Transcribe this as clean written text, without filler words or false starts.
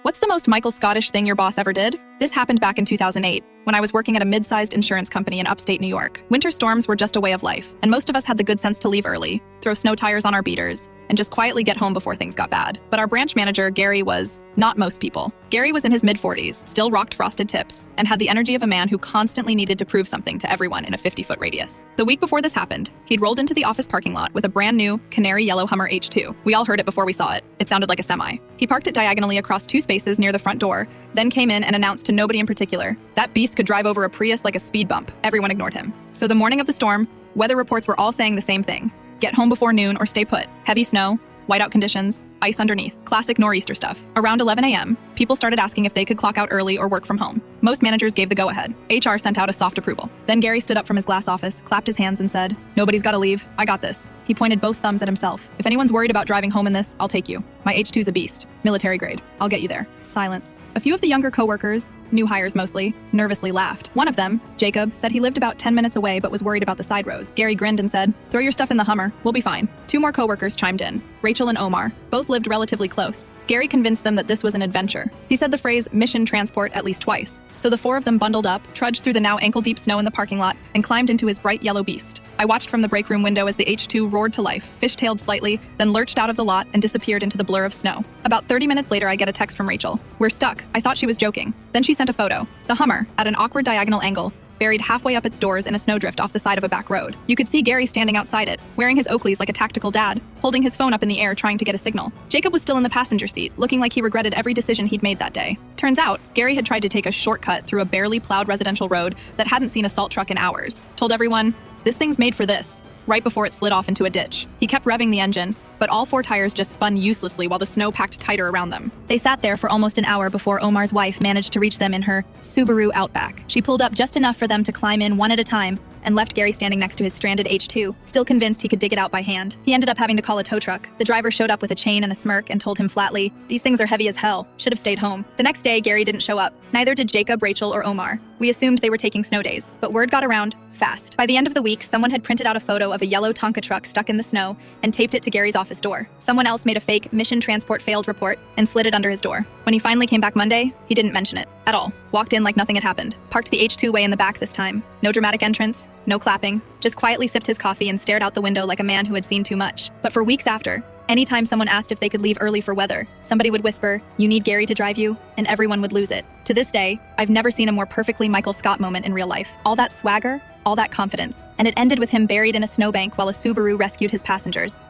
What's the most Michael Scottish thing your boss ever did? This happened back in 2008, when I was working at a mid-sized insurance company in upstate New York. Winter storms were just a way of life, and most of us had the good sense to leave early, throw snow tires on our beaters, and just quietly get home before things got bad. But our branch manager, Gary, was not most people. Gary was in his mid-40s, still rocked frosted tips, and had the energy of a man who constantly needed to prove something to everyone in a 50-foot radius. The week before this happened, he'd rolled into the office parking lot with a brand new canary yellow Hummer H2. We all heard it before we saw it. It sounded like a semi. He parked it diagonally across 2 spaces near the front door, then came in and announced to nobody in particular, that beast could drive over a Prius like a speed bump. Everyone ignored him. So the morning of the storm, weather reports were all saying the same thing. Get home before noon or stay put. Heavy snow, whiteout conditions, ice underneath. Classic nor'easter stuff. Around 11 a.m., people started asking if they could clock out early or work from home. Most managers gave the go-ahead. HR sent out a soft approval. Then Gary stood up from his glass office, clapped his hands and said, "Nobody's gotta leave. I got this." He pointed both thumbs at himself. "If anyone's worried about driving home in this, I'll take you. My H2's a beast. Military grade. I'll get you there." Silence. A few of the younger coworkers, new hires mostly, nervously laughed. One of them, Jacob, said he lived about 10 minutes away but was worried about the side roads. Gary grinned and said, "Throw your stuff in the Hummer. We'll be fine." 2 more coworkers chimed in, Rachel and Omar. Both lived relatively close. Gary convinced them that this was an adventure. He said the phrase mission transport at least twice. So the 4 of them bundled up, trudged through the now ankle-deep snow in the parking lot, and climbed into his bright yellow beast. I watched from the break room window as the H2 roared to life, fishtailed slightly, then lurched out of the lot and disappeared into the blur of snow. About 30 minutes later, I get a text from Rachel. "We're stuck." I thought she was joking. Then she sent a photo. The Hummer, at an awkward diagonal angle, buried halfway up its doors in a snowdrift off the side of a back road. You could see Gary standing outside it, wearing his Oakleys like a tactical dad, holding his phone up in the air trying to get a signal. Jacob was still in the passenger seat, looking like he regretted every decision he'd made that day. Turns out, Gary had tried to take a shortcut through a barely plowed residential road that hadn't seen a salt truck in hours. Told everyone, "This thing's made for this," right before it slid off into a ditch. He kept revving the engine, but all 4 tires just spun uselessly while the snow packed tighter around them. They sat there for almost an hour before Omar's wife managed to reach them in her Subaru Outback. She pulled up just enough for them to climb in one at a time and left Gary standing next to his stranded H2, still convinced he could dig it out by hand. He ended up having to call a tow truck. The driver showed up with a chain and a smirk and told him flatly, "These things are heavy as hell. Should have stayed home." The next day, Gary didn't show up. Neither did Jacob, Rachel, or Omar. We assumed they were taking snow days, but word got around fast. By the end of the week, someone had printed out a photo of a yellow Tonka truck stuck in the snow and taped it to Gary's office door. Someone else made a fake mission transport failed report and slid it under his door. When he finally came back Monday, he didn't mention it at all. Walked in like nothing had happened. Parked the H2 way in the back this time. No dramatic entrance, no clapping, just quietly sipped his coffee and stared out the window like a man who had seen too much. But for weeks after, anytime someone asked if they could leave early for weather, somebody would whisper, "You need Gary to drive you," and everyone would lose it. To this day, I've never seen a more perfectly Michael Scott moment in real life. All that swagger, all that confidence, and it ended with him buried in a snowbank while a Subaru rescued his passengers.